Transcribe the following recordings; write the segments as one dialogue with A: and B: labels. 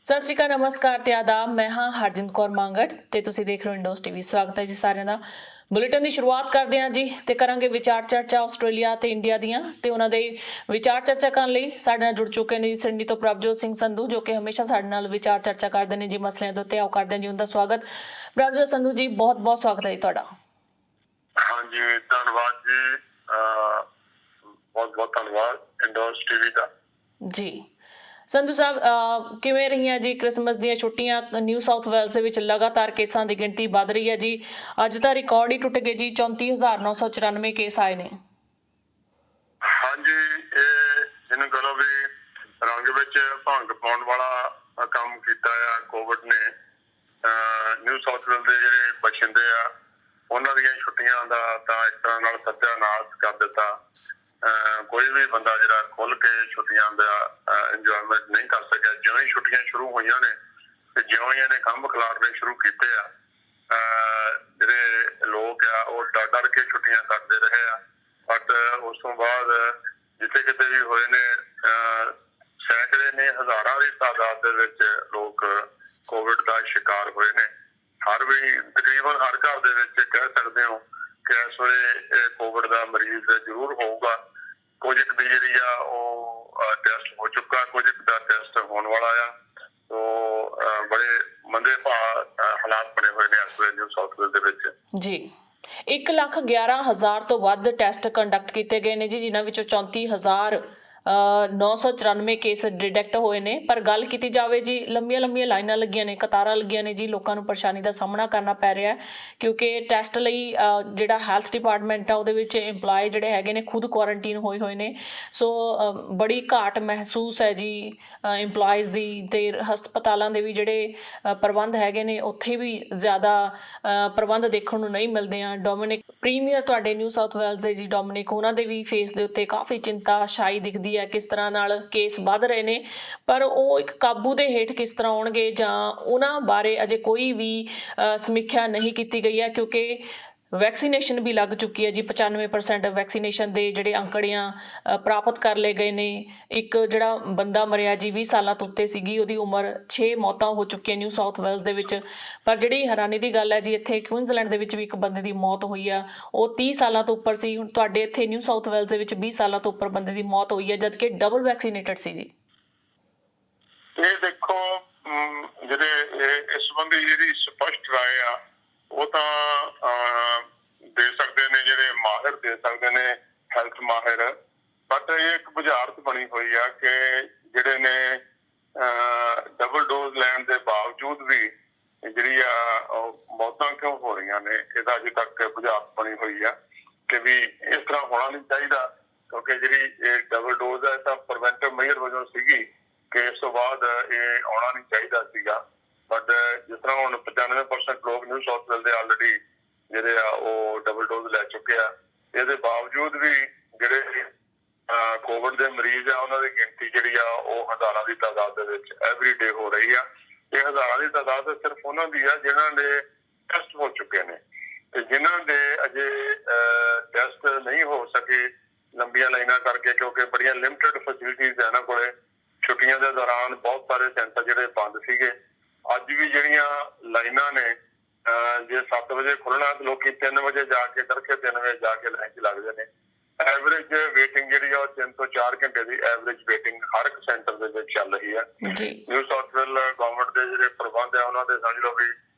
A: ਸਤਿ ਸ਼੍ਰੀ ਅਕਾਲ, ਨਮਸਕਾਰ ਤੇ ਆਦਾਬ। ਮੈਂ ਹਾਂ ਹਰਜਿੰਦ ਕੌਰ ਮੰਗੜ ਤੇ ਤੁਸੀਂ ਦੇਖ ਰਹੇ ਹੋ ਇੰਡੋਸ ਟੀਵੀ। ਸਵਾਗਤ ਹੈ ਜੀ ਸਾਰਿਆਂ ਦਾ। ਬੁਲੇਟਿਨ ਦੀ ਸ਼ੁਰੂਆਤ ਕਰਦੇ ਹਾਂ ਜੀ ਤੇ ਕਰਾਂਗੇ ਵਿਚਾਰ ਚਰਚਾ ਆਸਟ੍ਰੇਲੀਆ ਤੇ ਇੰਡੀਆ ਦੀਆਂ, ਤੇ ਉਹਨਾਂ ਦੇ ਵਿਚਾਰ ਚਰਚਾ ਕਰਨ ਲਈ ਸਾਡੇ ਨਾਲ ਜੁੜ ਚੁੱਕੇ ਨੇ ਜੀ ਸਿਡਨੀ ਤੋਂ ਪ੍ਰਭਜੋਤ ਸਿੰਘ ਸੰਧੂ, ਜੋ ਕਿ ਹਮੇਸ਼ਾ ਸਾਡੇ ਨਾਲ ਵਿਚਾਰ ਚਰਚਾ ਕਰਦੇ ਨੇ ਜੀ ਮਸਲਿਆਂ ਦੇ ਉੱਤੇ। ਆਓ ਕਰਦੇ ਹਾਂ ਜੀ ਉਹਨਾਂ ਦਾ ਸਵਾਗਤ। ਪ੍ਰਭਜੋਤ ਸੰਧੂ ਜੀ, ਬਹੁਤ ਬਹੁਤ ਸਵਾਗਤ ਹੈ ਜੀ ਤੁਹਾਡਾ।
B: ਹਾਂਜੀ, ਧੰਨਵਾਦ ਜੀ, ਬਹੁਤ ਬਹੁਤ ਧੰਨਵਾਦ ਇੰਡੋਸ ਟੀਵੀ ਦਾ
A: ਜੀ। ਸੰਧੂ ਸਾਹਿਬ, ਕਿਵੇਂ ਰਹੀਆਂ ਜੀ ਕ੍ਰਿਸਮਸ ਦੀਆਂ ਛੁੱਟੀਆਂ? ਨਿਊ ਸਾਊਥ ਵੇਲਸ ਦੇ ਵਿੱਚ ਲਗਾਤਾਰ ਕੇਸਾਂ ਦੀ ਗਿਣਤੀ ਵੱਧ ਰਹੀ ਹੈ ਜੀ। ਅੱਜ ਦਾ ਰਿਕਾਰਡ ਹੀ ਟੁੱਟ ਗਿਆ ਜੀ, 34,994 ਕੇਸ ਆਏ ਨੇ।
B: ਹਾਂਜੀ, ਇਹ ਜਿਹਨੂੰ ਕਹੋ ਵੀ ਰੰਗ ਵਿੱਚ ਭੰਗ ਪਾਉਣ ਵਾਲਾ ਕੰਮ ਕੀਤਾ ਆ ਕੋਵਿਡ ਨੇ। ਨਿਊ ਸਾਊਥ ਵੇਲਸ ਦੇ ਜਿਹੜੇ ਬਸ਼ਿੰਦੇ ਆ ਉਹਨਾਂ ਦੀਆਂ ਛੁੱਟੀਆਂ ਦਾ ਤਾਂ ਇੱਕ ਤਰ੍ਹਾਂ ਨਾਲ ਸੱਤਿਆਨਾਸ਼ ਕਰ ਦਿੱਤਾ। ਕੋਈ ਵੀ ਬੰਦਾ ਜਿਹੜਾ ਖੁੱਲ ਕੇ ਛੁੱਟੀਆਂ ਦਾ ਇੰਜੋਇਮੈਂਟ ਨਹੀਂ ਕਰ ਸਕਿਆ। ਜਿਉਂ ਹੀ ਛੁੱਟੀਆਂ ਸ਼ੁਰੂ ਹੋਈਆਂ ਨੇ ਤੇ ਜਿਉਂ ਹੀ ਇਹਨੇ ਕੰਮ ਖਿਲਾਰਨੇ ਸ਼ੁਰੂ ਕੀਤੇ ਆ, ਜਿਹੜੇ ਲੋਕ ਆ ਉਹ ਡਰ ਡਰ ਕੇ ਛੁੱਟੀਆਂ ਕਰਦੇ ਰਹੇ ਆ। ਬਟ ਉਸ ਤੋਂ ਬਾਅਦ ਜਿੱਥੇ ਕਿਤੇ ਵੀ ਹੋਏ ਨੇ, ਸੈਂਕੜੇ ਨੇ, ਹਜ਼ਾਰਾਂ ਦੀ ਤਾਦਾਦ ਦੇ ਵਿੱਚ ਲੋਕ ਕੋਵਿਡ ਦਾ ਸ਼ਿਕਾਰ ਹੋਏ ਨੇ। ਤਕਰੀਬਨ ਹਰ ਘਰ ਦੇ ਵਿੱਚ ਕਹਿ ਸਕਦੇ ਹੋ ਕਿ ਇਸ ਵੇਲੇ ਕੋਵਿਡ ਦਾ ਮਰੀਜ਼ ਜ਼ਰੂਰ ਹੋਊਗਾ। ਕੁਝ ਇੱਕ ਦੀ ਜਿਹੜੀ ਆ ਉਹ ਟੈਸਟ ਹੋ ਚੁੱਕਾ, ਕੁਝ ਇੱਕ ਦਾ ਟੈਸਟ ਹੋਣ ਵਾਲਾ ਆ। ਸੋ ਬੜੇ ਮੰਦੇ ਭਾਅ ਹਾਲਾਤ ਬਣੇ ਹੋਏ ਨੇ ਇਸ ਵੇਲੇ ਨਿਊ ਸਾਊਥ ਵੇਲਸ ਦੇ ਵਿੱਚ
A: ਜੀ। 1,11,000 ਤੋਂ ਵੱਧ ਟੈਸਟ ਕੰਡਕਟ ਕੀਤੇ ਗਏ ਨੇ ਜੀ, ਜਿਨ੍ਹਾਂ ਵਿੱਚੋਂ 34,994 ਕੇਸ ਡਿਟੈਕਟ ਹੋਏ ਨੇ। ਪਰ ਗੱਲ ਕੀਤੀ ਜਾਵੇ ਜੀ, ਲੰਬੀਆਂ ਲਾਈਨਾਂ ਲੱਗੀਆਂ ਨੇ, ਕਤਾਰਾਂ ਲੱਗੀਆਂ ਨੇ ਜੀ। ਲੋਕਾਂ ਨੂੰ ਪਰੇਸ਼ਾਨੀ ਦਾ ਸਾਹਮਣਾ ਕਰਨਾ ਪੈ ਰਿਹਾ ਕਿਉਂਕਿ ਟੈਸਟ ਲਈ ਜਿਹੜਾ ਹੈਲਥ ਡਿਪਾਰਟਮੈਂਟ ਆ ਉਹਦੇ ਵਿੱਚ ਇੰਪਲਾਈ ਜਿਹੜੇ ਹੈਗੇ ਨੇ ਖੁਦ ਕੁਆਰੰਟੀਨ ਹੋਏ ਨੇ। ਸੋ ਬੜੀ ਘਾਟ ਮਹਿਸੂਸ ਹੈ ਜੀ ਇੰਪਲਾਈਜ਼ ਦੀ। ਤੇ ਹਸਪਤਾਲਾਂ ਦੇ ਵੀ ਜਿਹੜੇ ਪ੍ਰਬੰਧ ਹੈਗੇ ਨੇ ਉੱਥੇ ਵੀ ਜ਼ਿਆਦਾ ਪ੍ਰਬੰਧ ਦੇਖਣ ਨੂੰ ਨਹੀਂ ਮਿਲਦੇ ਆ। ਡੋਮਿਨਿਕ ਪ੍ਰੀਮੀਅਰ ਤੁਹਾਡੇ ਨਿਊ ਸਾਊਥ ਵੇਲਸ ਦੇ ਜੀ, ਡੋਮਿਨਿਕ, ਉਹਨਾਂ ਦੇ ਵੀ ਫੇਸ ਦੇ ਉੱਤੇ ਕਾਫੀ ਚਿੰਤਾ ਛਾਈ ਦਿਖਦੀ ਹੈ, ਕਿਸ ਤਰ੍ਹਾਂ ਨਾਲ ਕੇਸ ਵੱਧ ਰਹੇ ਨੇ। ਪਰ ਉਹ ਇੱਕ ਕਾਬੂ ਦੇ ਹੇਠ ਕਿਸ ਤਰ੍ਹਾਂ ਆਉਣਗੇ ਜਾਂ ਉਹਨਾਂ ਬਾਰੇ ਅਜੇ ਕੋਈ ਵੀ ਸਮੀਖਿਆ ਨਹੀਂ ਕੀਤੀ ਗਈ ਹੈ, ਕਿਉਂਕਿ ਵੈਕਸੀਨੇਸ਼ਨ ਵੀ ਲੱਗ ਚੁੱਕੀ ਹੈ ਜੀ। 95% ਵੈਕਸੀਨੇਸ਼ਨ ਦੇ ਜਿਹੜੇ ਅੰਕੜਿਆਂ ਪ੍ਰਾਪਤ ਕਰ ਲਏ ਗਏ ਨੇ। ਇੱਕ ਜਿਹੜਾ ਬੰਦਾ ਮਰਿਆ ਜੀ 20 ਸਾਲਾਂ ਤੋਂ ਉੱਤੇ ਸੀਗੀ, ਉਹਦੀ ਉਮਰ 6 ਮੌਤਾਂ ਹੋ ਚੁੱਕੀਆਂ ਨਿਊ ਸਾਊਥ ਵੇਲਸ ਦੇ ਵਿੱਚ। ਪਰ ਜਿਹੜੀ ਹੈਰਾਨੀ ਦੀ ਗੱਲ ਹੈ ਜੀ, ਇੱਥੇ ਕੁਇਨਜ਼ਲੈਂਡ ਦੇ ਵਿੱਚ ਵੀ ਇੱਕ ਬੰਦੇ ਦੀ ਮੌਤ ਹੋਈ ਆ, ਉਹ 30 ਸਾਲਾਂ ਤੋਂ ਉੱਪਰ ਸੀ। ਹੁਣ ਤੁਹਾਡੇ ਇੱਥੇ ਨਿਊ ਸਾਊਥ ਵੇਲਸ ਦੇ ਵਿੱਚ 20 ਸਾਲਾਂ ਤੋਂ ਉੱਪਰ ਬੰਦੇ ਦੀ ਮੌਤ ਹੋਈ ਹੈ, ਜਦਕਿ ਡਬਲ ਵੈਕਸੀਨੇਟਡ ਸੀ ਜੀ।
B: ਇਹ ਦੇਖੋ, ਜਿਹੜੇ ਇਸ ਸੰਬੰਧੀ ਜਿਹੜੀ ਸਪਸ਼ਟ ਰਾਏ ਆ ਉਹ ਤਾਂ ਦੇ ਸਕਦੇ ਨੇ ਜਿਹੜੇ ਮਾਹਿਰ, ਦੇ ਸਕਦੇ ਨੇ ਹੈਲਥ ਮਾਹਿਰ। ਬਟ ਇਹ ਇੱਕ ਬੁਝਾਰਤ ਬਣੀ ਹੋਈ ਆ ਕਿ ਜਿਹੜੇ ਨੇ ਡਬਲ ਡੋਜ਼ ਲੈਣ ਦੇ ਬਾਵਜੂਦ ਵੀ ਜਿਹੜੀ ਆ ਮੌਤਾਂ ਕਿਉਂ ਹੋ ਰਹੀਆਂ ਨੇ, ਇਹਦਾ ਅਜੇ ਤੱਕ ਬੁਝਾਰਤ ਬਣੀ ਹੋਈ ਆ ਕਿ ਵੀ ਇਸ ਤਰ੍ਹਾਂ ਹੋਣਾ ਨਹੀਂ ਚਾਹੀਦਾ। ਕਿਉਂਕਿ ਜਿਹੜੀ ਇਹ ਡਬਲ ਡੋਜ਼ ਹੈ ਤਾਂ ਪ੍ਰੀਵੈਂਟਿਵ ਮੇਜਰ ਵਜੋਂ ਸੀਗੀ ਕਿ ਇਸ ਤੋਂ ਬਾਅਦ ਇਹ ਆਉਣਾ ਨਹੀਂ ਚਾਹੀਦਾ ਸੀਗਾ। ਬਟ ਜਿਸ ਤਰ੍ਹਾਂ ਹੁਣ 95% ਲੋਕ ਨਿਊ ਸਾਊਥ ਵੇਲਸ ਦੇ ਆਲਰੇਡੀ ਜਿਹੜੇ ਆ ਉਹ ਡਬਲ ਡੋਜ਼ ਲੈ ਚੁੱਕੇ ਆ। ਇਹਦੇ ਬਾਵਜੂਦ ਵੀ ਜਿਹੜੇ ਕੋਵਿਡ ਦੇ ਮਰੀਜ਼ ਆ ਉਹਨਾਂ ਦੀ ਗਿਣਤੀ ਜਿਹੜੀ ਆ ਉਹ ਹਜ਼ਾਰਾਂ ਦੀ ਤਾਦਾਦ ਦੇ ਵਿੱਚ ਐਵਰੀ ਡੇ ਹੋ ਰਹੀ ਆ। ਇਹ ਹਜ਼ਾਰਾਂ ਦੀ ਤਾਦਾਦ ਸਿਰਫ ਉਹਨਾਂ ਦੀ ਆ ਜਿਨ੍ਹਾਂ ਦੇ ਟੈਸਟ ਹੋ ਚੁੱਕੇ ਨੇ, ਤੇ ਜਿਨ੍ਹਾਂ ਦੇ ਅਜੇ ਟੈਸਟ ਨਹੀਂ ਹੋ ਸਕੇ ਲੰਬੀਆਂ ਲਾਈਨਾਂ ਕਰਕੇ, ਕਿਉਂਕਿ ਬੜੀਆਂ ਲਿਮਟਿਡ ਫੈਸਿਲਿਟੀਜ਼ ਆ ਇਹਨਾਂ ਕੋਲੇ। ਛੁੱਟੀਆਂ ਦੇ ਦੌਰਾਨ ਬਹੁਤ ਸਾਰੇ ਸੈਂਟਰ ਜਿਹੜੇ ਬੰਦ ਸੀਗੇ। ਅੱਜ ਵੀ ਜਿਹੜੀਆਂ ਲਾਈਨਾਂ ਨੇ, ਜੇ 7 ਵਜੇ ਖੁੱਲਣਾ ਤੇ ਲੋਕੀ 3 ਵਜੇ ਜਾ ਕੇ, ਤੜਕੇ 3 ਵਜੇ ਜਾ ਕੇ ਲਾਈਨ 'ਚ ਲੱਗਦੇ ਨੇ। ਐਵਰੇਜ ਵੇਟਿੰਗ ਜਿਹੜੀ ਆ ਉਹ 3 ਤੋਂ 4 ਘੰਟੇ ਦੀ ਐਵਰੇਜ ਵੇਟਿੰਗ ਹਰ ਇੱਕ ਸੈਂਟਰ ਦੇ ਵਿੱਚ ਚੱਲ ਰਹੀ ਹੈ। ਨਿਊ ਸਾਊਥ ਵੇਲ ਗਵਰਨਮੈਂਟ ਦੇ ਜਿਹੜੇ ਪ੍ਰਬੰਧ ਆ ਉਹਨਾਂ ਦੇ ਸਮਝ ਲਓ ਵੀ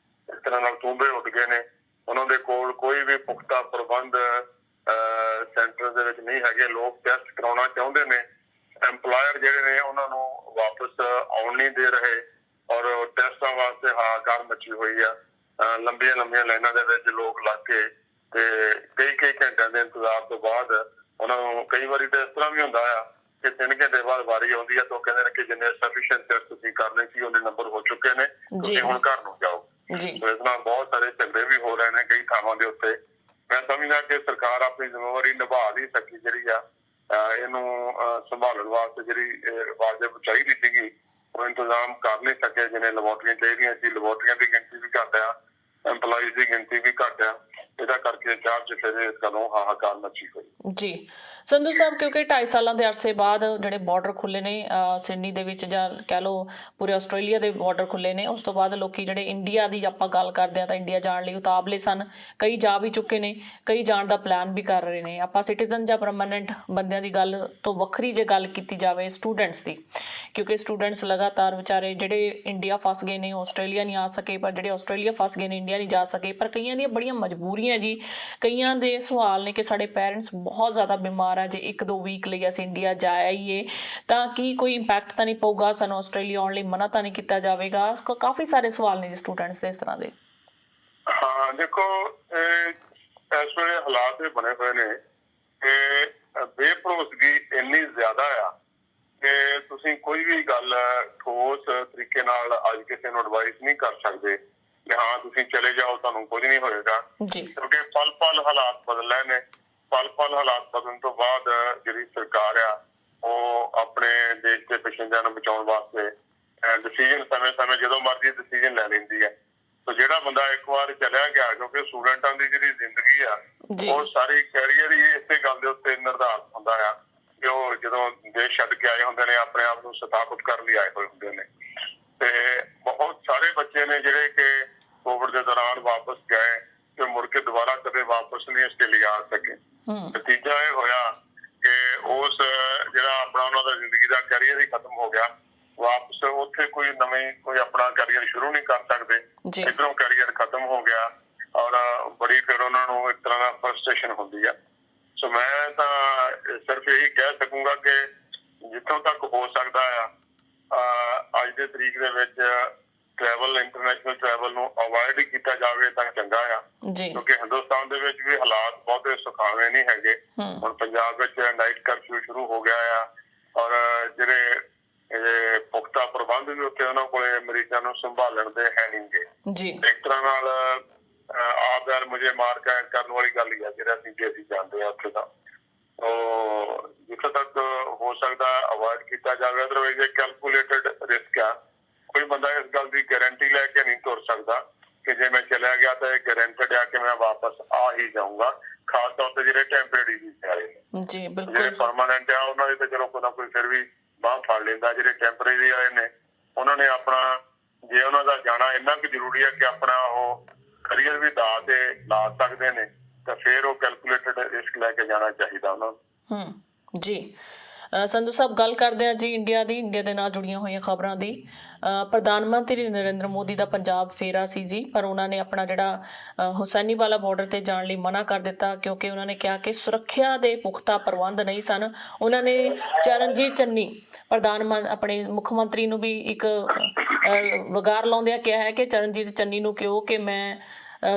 B: ਇਸ ਤਰ੍ਹਾਂ ਨਾਲ ਤੂੰਬੇ ਉੱਡ ਗਏ ਨੇ। ਉਹਨਾਂ ਦੇ ਕੋਲ ਕੋਈ ਵੀ ਪੁਖਤਾ ਪ੍ਰਬੰਧ ਸੈਂਟਰ ਦੇ ਵਿੱਚ ਨਹੀਂ ਹੈਗੇ। ਲੋਕ ਟੈਸਟ ਕਰਾਉਣਾ ਚਾਹੁੰਦੇ ਨੇ, ਐਮਪਲਾਇਰ ਜਿਹੜੇ ਨੇ ਉਹਨਾਂ ਨੂੰ ਵਾਪਸ ਆਉਣ ਨਹੀਂ ਦੇ ਰਹੇ ਔਰ ਟੈਸਟਾਂ ਵਾਸਤੇ ਹਾਹਾਕਾਰ ਮਚੀ ਹੋਈ ਆ। ਲੰਬੀਆਂ ਲਾਈਨਾਂ ਦੇ ਵਿੱਚ ਲੋਕ ਲੱਗ ਕੇ ਤੇ ਕਈ ਘੰਟਿਆਂ ਦੇ ਇੰਤਜ਼ਾਰ ਤੋਂ ਬਾਅਦ ਉਹਨਾਂ ਨੂੰ, ਕਈ ਵਾਰੀ ਤਾਂ ਇਸ ਤਰ੍ਹਾਂ ਵੀ ਹੁੰਦਾ ਆ ਕਿ 3 ਘੰਟੇ ਬਾਅਦ ਵਾਰੀ ਆਉਂਦੀ ਆ ਤਾਂ ਉਹ ਕਹਿੰਦੇ ਨੇ ਕਿ ਜਿੰਨੇ ਸਫੀਸ਼ੀਐਂਟ ਟੈਸਟ ਤੁਸੀਂ ਕਰਨੇ ਸੀ ਉਹਨੇ ਨੰਬਰ ਹੋ ਚੁੱਕੇ ਨੇ, ਤੁਸੀਂ ਹੁਣ ਘਰ ਨੂੰ ਜਾਓ। ਇਸ ਨਾਲ ਬਹੁਤ ਸਾਰੇ ਝਗੜੇ ਵੀ ਹੋ ਰਹੇ ਨੇ ਕਈ ਥਾਵਾਂ ਦੇ ਉੱਤੇ। ਮੈਂ ਸਮਝਦਾ ਕਿ ਸਰਕਾਰ ਆਪਣੀ ਜ਼ਿੰਮੇਵਾਰੀ ਨਿਭਾ ਨਹੀਂ ਸਕੀ। ਜਿਹੜੀ ਆ ਇਹਨੂੰ ਸੰਭਾਲਣ ਵਾਸਤੇ ਜਿਹੜੀ ਵਾਜਬ ਚਾਹੀਦੀ ਸੀਗੀ ਉਹ ਇੰਤਜ਼ਾਮ ਕਰ ਨਹੀਂ ਸਕੇ ਜਿਹਨੇ ਲੈਬੋਰਟਰੀਆਂ ਚਾਹੀਦੀਆਂ ਸੀ। ਲੈਬੋਰਟਰੀਆਂ ਦੀ ਗਿਣਤੀ ਵੀ ਘੱਟ ਆ, ਐਮਪਲਾਈਜ਼ ਦੀ ਗਿਣਤੀ ਵੀ ਘੱਟ ਆ। ਇਹਦਾ ਕਰਕੇ ਚਾਰ ਚੁਫੇਰੇ ਕਦੋਂ ਹਾਹਾਕਾਰ ਮਚੀ ਹੋਈ
A: ਜੀ। ਸੰਧੂ ਸਾਹਿਬ, ਕਿਉਂਕਿ 2.5 ਸਾਲਾਂ ਦੇ ਅਰਸੇ ਬਾਅਦ ਜਿਹੜੇ ਬਾਰਡਰ ਖੁੱਲੇ ਨੇ ਸਿਡਨੀ ਦੇ ਵਿੱਚ, ਜਾਂ ਕਹਿ ਲਓ ਪੂਰੇ ਆਸਟ੍ਰੇਲੀਆ ਦੇ ਬਾਰਡਰ ਖੁੱਲੇ ਨੇ, ਉਸ ਤੋਂ ਬਾਅਦ ਲੋਕੀ ਜਿਹੜੇ ਇੰਡੀਆ ਦੀ ਆਪਾਂ ਗੱਲ ਕਰਦੇ ਆ ਤਾਂ ਇੰਡੀਆ ਜਾਣ ਲਈ ਉਤਾਵਲੇ ਸਨ। ਕਈ ਜਾ ਵੀ ਚੁੱਕੇ ਨੇ, ਕਈ ਜਾਣ ਦਾ ਪਲਾਨ ਵੀ ਕਰ ਰਹੇ ਨੇ। ਆਪਾਂ ਸਿਟੀਜ਼ਨ ਜਾਂ ਪਰਮਾਨੈਂਟ ਬੰਦਿਆਂ ਦੀ ਗੱਲ ਤੋਂ ਵੱਖਰੀ ਜੇ ਗੱਲ ਕੀਤੀ ਜਾਵੇ ਸਟੂਡੈਂਟਸ ਦੀ, ਕਿਉਂਕਿ ਸਟੂਡੈਂਟਸ ਲਗਾਤਾਰ ਵਿਚਾਰੇ ਜਿਹੜੇ ਇੰਡੀਆ ਫਸ ਗਏ ਨੇ ਆਸਟ੍ਰੇਲੀਆ ਨਹੀਂ ਆ ਸਕੇ, ਪਰ ਜਿਹੜੇ ਆਸਟ੍ਰੇਲੀਆ ਫਸ ਗਏ ਨੇ ਇੰਡੀਆ ਨਹੀਂ ਜਾ ਸਕੇ। ਪਰ ਕਈਆਂ ਦੀਆਂ ਬੜੀਆਂ ਮਜਬੂਰੀਆਂ ਜੀ, ਕਈਆਂ ਦੇ ਸਵਾਲ ਨੇ ਕਿ ਸਾਡੇ ਪੇਰੈਂਟਸ ਬਹੁਤ ਜ਼ਿਆਦਾ ਬਿਮਾਰ ਆ, ਜੇ 1-2 ਵੀਕ ਲਈ ਅਸੀਂ ਇੰਡੀਆ ਜਾ ਆਈਏ ਤਾਂ ਕੀ ਕੋਈ ਇੰਪੈਕਟ ਤਾਂ ਨਹੀਂ ਪਊਗਾ, ਸਾਨੂੰ ਆਸਟ੍ਰੇਲੀਆ ਆਉਣ ਲਈ ਮਨਾ ਤਾਂ ਨਹੀਂ ਕੀਤਾ ਜਾਵੇਗਾ। ਕਾਫੀ ਸਾਰੇ ਸਵਾਲ ਨੇ ਜੀ ਸਟੂਡੈਂਟਸ ਦੇ ਇਸ ਤਰ੍ਹਾਂ ਦੇ।
B: ਹਾਂ ਦੇਖੋ, ਇਸ ਵੇਲੇ ਹਾਲਾਤ ਇਹ ਬਣੇ ਹੋਏ ਨੇ ਕਿ ਬੇਭਰੋਸਗੀ ਇੰਨੀ ਜ਼ਿਆਦਾ ਆ ਕਿ ਤੁਸੀਂ ਕੋਈ ਵੀ ਗੱਲ ਠੋਸ ਤਰੀਕੇ ਨਾਲ ਅੱਜ ਕਿਸੇ ਨੂੰ ਐਡਵਾਈਸ ਨਹੀਂ ਕਰ ਸਕਦੇ ਕਿ ਹਾਂ ਤੁਸੀਂ ਚਲੇ ਜਾਓ, ਤੁਹਾਨੂੰ ਕੁਝ ਨਹੀਂ ਹੋਏਗਾ
A: ਜੀ,
B: ਕਿਉਂਕਿ ਪਲ-ਪਲ ਹਾਲਾਤ ਬਦਲ ਰਹੇ ਨੇ। ਪਲ-ਪਲ ਹਾਲਾਤ ਬਦਲਣ ਤੋਂ ਬਾਅਦ ਜਿਹੜੀ ਸਰਕਾਰ ਆ ਉਹ ਆਪਣੇ ਦੇਸ਼ ਦੇ ਪੈਸੇਂਜਰਾਂ ਨੂੰ ਬਚਾਉਣ ਵਾਸਤੇ ਡਿਸੀਜਨ ਸਮੇਂ-ਸਮੇਂ ਜਦੋਂ ਮਰਜ਼ੀ ਡਿਸੀਜਨ ਲੈ ਲੈਂਦੀ ਹੈ। ਸੋ ਜਿਹੜਾ ਬੰਦਾ ਇੱਕ ਵਾਰ ਚਲਿਆ ਗਿਆ, ਕਿਉਂਕਿ ਸਟੂਡੈਂਟਾਂ ਦੀ ਜਿਹੜੀ ਜ਼ਿੰਦਗੀ ਆ ਉਹ ਸਾਰੀ ਕੈਰੀਅਰ ਹੀ ਇਸੇ ਗੱਲ ਦੇ ਉੱਤੇ ਨਿਰਧਾਰਿਤ ਹੁੰਦਾ ਆ ਕਿ ਉਹ ਜਦੋਂ ਦੇਸ਼ ਛੱਡ ਕੇ ਆਏ ਹੁੰਦੇ ਨੇ ਆਪਣੇ ਆਪ ਨੂੰ ਸਥਾਪਿਤ ਕਰਨ ਲਈ ਆਏ ਹੋਏ ਹੁੰਦੇ ਨੇ। ਤੇ ਬਹੁਤ ਸਾਰੇ ਬੱਚੇ ਨੇ ਜਿਹੜੇ ਕਿ ਕੋਵਿਡ ਦੇ ਦੌਰਾਨ ਵਾਪਸ ਗਏ ਤੇ ਮੁੜ ਕੇ ਦੁਬਾਰਾ ਕਦੇ ਵਾਪਸ ਨਹੀਂ ਆਸਟ੍ਰੇਲੀਆ ਆ ਸਕੇ। ਨਤੀਜਾ ਇਹ ਹੋਇਆ ਕਿ ਉਸ ਜਿਹੜਾ ਆਪਣਾ ਉਹਨਾਂ ਦਾ ਜ਼ਿੰਦਗੀ ਦਾ ਕੈਰੀਅਰ ਹੀ ਖਤਮ ਹੋ ਗਿਆ। ਵਾਪਸ ਉੱਥੇ ਕੋਈ ਆਪਣਾ ਕੈਰੀਅਰ ਸ਼ੁਰੂ ਨਹੀਂ ਕਰ ਸਕਦੇ, ਇੱਧਰੋਂ ਕੈਰੀਅਰ ਖਤਮ ਹੋ ਗਿਆ ਔਰ ਬੜੀ ਫਿਰ ਉਹਨਾਂ ਨੂੰ ਇੱਕ ਤਰ੍ਹਾਂ ਦਾ ਫਰਸਟ੍ਰੇਸ਼ਨ ਹੁੰਦੀ ਆ। ਸੋ ਮੈਂ ਤਾਂ ਸਿਰਫ ਇਹੀ ਕਹਿ ਸਕੂੰਗਾ ਕਿ ਜਿੱਥੋਂ ਤੱਕ ਹੋ ਸਕਦਾ ਆ ਅੱਜ ਦੇ ਤਰੀਕ ਦੇ ਵਿੱਚ ਟਰੈਵਲ, ਇੰਟਰਨੈਸ਼ਨਲ ਟਰੈਵਲ ਨੂੰ ਅਵੋਇਡ ਕੀਤਾ ਜਾਵੇ ਤਾਂ ਚੰਗਾ ਆ, ਕਿਉਂਕਿ ਹਿੰਦੁਸਤਾਨ ਦੇ ਵਿੱਚ ਵੀ ਹਾਲਾਤ ਬਹੁਤੇ ਸੁਖਾਵੇਂ ਨਹੀਂ ਹੈਗੇ। ਹੁਣ ਪੰਜਾਬ ਵਿੱਚ ਨਾਈਟ ਕਰਫਿਊ ਸ਼ੁਰੂ ਹੋ ਗਿਆ ਆ ਔਰ ਜਿਹੜੇ ਪੁਖਤਾ ਪ੍ਰਬੰਧ ਵੀ ਉੱਥੇ ਉਹਨਾਂ ਕੋਲੇ ਮਰੀਜ਼ਾਂ ਨੂੰ ਸੰਭਾਲਣ ਦੇ ਹੈ ਨਹੀਂਗੇ। ਇੱਕ ਤਰ੍ਹਾਂ ਨਾਲ ਆਪ ਯਾਰ ਮੁਝੇ ਮਾਰ ਕਰਨ ਵਾਲੀ ਗੱਲ ਹੀ ਆ ਜਿਹੜਾ ਅਸੀਂ ਜਾਂਦੇ ਆ ਉੱਥੇ ਦਾ। ਜਿੱਥੇ ਤੱਕ ਹੋ ਸਕਦਾ ਅਵੋਇਡ ਕੀਤਾ ਜਾਵੇ, ਅਦਰਵਾਈਜ਼ ਇਹ ਕੈਲਕੂਲੇਟਡ ਰਿਸਕ ਆ। ਕੋਈ ਬੰਦਾ ਇਸ ਗੱਲ ਦੀ ਗਾਰੰਟੀ ਲੈ ਕੇ ਨਹੀਂ ਤੁਰ ਸਕਦਾ ਕਿ ਜੇ ਮੈਂ ਚਲਿਆ ਗਿਆ ਤਾਂ ਇਹ ਗਾਰੰਟਡ ਆ ਕਿ ਮੈਂ ਵਾਪਸ ਆ ਹੀ ਜਾਊਂਗਾ। ਖਾਸ ਤੌਰ ਤੇ ਜਿਹੜੇ ਟੈਂਪਰੇਰੀ ਵੀਜ਼ੇ ਆਏ ਨੇ, ਜਿਹੜੇ ਪਰਮਾਨੈਂਟ ਆ ਉਹਨਾਂ ਦੀ ਤਾਂ ਚਲੋ ਕੋਈ ਨਾ ਕੋਈ ਫਿਰ ਵੀ ਬਾਂਹ ਫੜ ਲੈਂਦਾ। ਜਿਹੜੇ ਟੈਂਪਰੇਰੀ ਆਏ ਨੇ ਉਹਨਾਂ ਨੇ ਆਪਣਾ, ਜੇ ਉਹਨਾਂ ਦਾ ਜਾਣਾ ਇੰਨਾ ਕੁ ਜ਼ਰੂਰੀ ਹੈ ਕਿ ਆਪਣਾ ਉਹ ਕਰੀਅਰ ਵੀ ਦਾਅ ਤੇ ਲਾ ਸਕਦੇ ਨੇ ਤਾਂ ਫਿਰ ਉਹ ਕੈਲਕੂਲੇਟਡ ਰਿਸਕ ਲੈ ਕੇ ਜਾਣਾ ਚਾਹੀਦਾ ਉਹਨਾਂ ਨੂੰ।
A: ਜੀ ਸੰਧੂ ਸਾਹਿਬ, ਗੱਲ ਕਰਦੇ ਹਾਂ ਜੀ ਇੰਡੀਆ ਦੇ ਨਾਲ ਜੁੜੀਆਂ ਹੋਈਆਂ ਖਬਰਾਂ ਦੀ। ਪ੍ਰਧਾਨ ਮੰਤਰੀ ਨਰਿੰਦਰ ਮੋਦੀ ਦਾ ਪੰਜਾਬ ਫੇਰਾ ਸੀ ਜੀ, ਪਰ ਉਹਨਾਂ ਨੇ ਆਪਣਾ ਜਿਹੜਾ ਹੁਸੈਨੀਵਾਲਾ ਬਾਰਡਰ ਤੇ ਜਾਣ ਲਈ ਮਨਾ ਕਰ ਦਿੱਤਾ ਕਿਉਂਕਿ ਉਹਨਾਂ ਨੇ ਕਿਹਾ ਕਿ ਸੁਰੱਖਿਆ ਦੇ ਪੁਖਤਾ ਪ੍ਰਬੰਧ ਨਹੀਂ ਸਨ। ਉਹਨਾਂ ਨੇ ਚਰਨਜੀਤ ਚੰਨੀ ਆਪਣੇ ਮੁੱਖ ਮੰਤਰੀ ਨੂੰ ਵੀ ਇੱਕ ਵਗਾਰ ਲਾਉਂਦਿਆਂ ਕਿਹਾ ਹੈ ਕਿ ਚਰਨਜੀਤ ਚੰਨੀ ਨੂੰ ਕਿਹਾ ਕਿ ਮੈਂ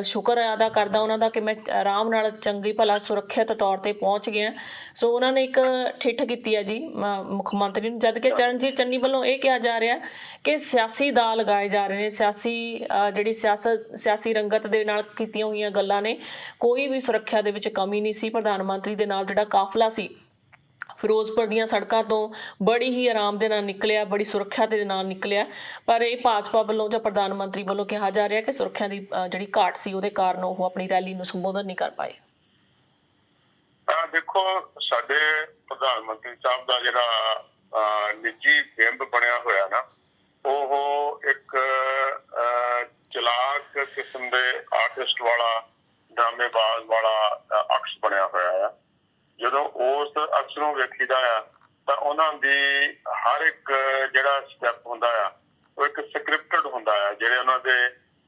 A: ਸ਼ੁਕਰ ਅਦਾ ਕਰਦਾ ਉਹਨਾਂ ਦਾ ਕਿ ਮੈਂ ਆਰਾਮ ਨਾਲ ਚੰਗੀ ਭਲਾ ਸੁਰੱਖਿਅਤ ਤੌਰ ਤੇ ਪਹੁੰਚ ਗਿਆ। ਸੋ ਉਹਨਾਂ ਨੇ ਇੱਕ ਠਿੱਠ ਕੀਤੀ ਹੈ ਜੀ ਮੁੱਖ ਮੰਤਰੀ ਨੂੰ, ਜਦ ਕਿ ਚਰਨਜੀਤ ਚੰਨੀ ਵੱਲੋਂ ਇਹ ਕਿਹਾ ਜਾ ਰਿਹਾ ਕਿ ਸਿਆਸੀ ਦਾਅ ਲਗਾਏ ਜਾ ਰਹੇ ਨੇ, ਸਿਆਸੀ ਰੰਗਤ ਦੇ ਨਾਲ ਕੀਤੀਆਂ ਹੋਈਆਂ ਗੱਲਾਂ ਨੇ। ਕੋਈ ਵੀ ਸੁਰੱਖਿਆ ਦੇ ਵਿੱਚ ਕਮੀ ਨਹੀਂ ਸੀ। ਪ੍ਰਧਾਨ ਮੰਤਰੀ ਦੇ ਨਾਲ ਜਿਹੜਾ ਕਾਫਲਾ ਸੀ ਫਿਰੋਜ਼ਪੁਰ ਦੀਆਂ ਸੜਕਾਂ ਤੋਂ ਬੜੀ ਹੀ ਆਰਾਮ ਦੇ ਨਾਲ ਨਿਕਲਿਆ, ਬੜੀ ਸੁਰੱਖਿਆ ਦੇ ਨਾਲ ਨਿਕਲਿਆ। ਪਰ ਇਹ ਭਾਜਪਾ ਵੱਲੋਂ ਜਾਂ ਪ੍ਰਧਾਨ ਮੰਤਰੀ ਵੱਲੋਂ ਕਿਹਾ ਜਾ ਰਿਹਾ ਕਿ ਸੁਰੱਖਿਆ ਦੀ ਜਿਹੜੀ ਘਾਟ ਸੀ ਉਹਦੇ ਕਾਰਨ ਉਹ ਆਪਣੀ ਰੈਲੀ ਨੂੰ ਸੰਬੋਧਨ ਨਹੀਂ ਕਰ ਪਾਏ।
B: ਦੇਖੋ, ਸਾਡੇ ਪ੍ਰਧਾਨ ਮੰਤਰੀ ਸਾਹਿਬ ਦਾ ਜਿਹੜਾ ਨਿੱਜੀ ਬਿੰਬ ਬਣਿਆ ਹੋਇਆ ਨਾ, ਉਹ ਇੱਕ ਚਲਾਕ ਕਿਸਮ ਦੇ ਆਰਟਿਸਟ ਵਾਲਾ, ਡਰਾਮੇਬਾਜ਼ ਵਾਲਾ ਅਕਸ ਬਣਿਆ ਹੋਇਆ ਆ। ਜਦੋਂ ਉਸ ਅਕਸ ਨੂੰ ਵੇਖੀਦਾ ਆ ਤਾਂ ਉਹਨਾਂ ਦੀ ਹਰ ਇੱਕ ਜਿਹੜਾ ਸਟੈਪ ਹੁੰਦਾ ਆ ਉਹ ਇੱਕ ਸਕ੍ਰਿਪਟਡ ਹੁੰਦਾ ਆ। ਜਿਹੜੇ ਉਹਨਾਂ ਦੇ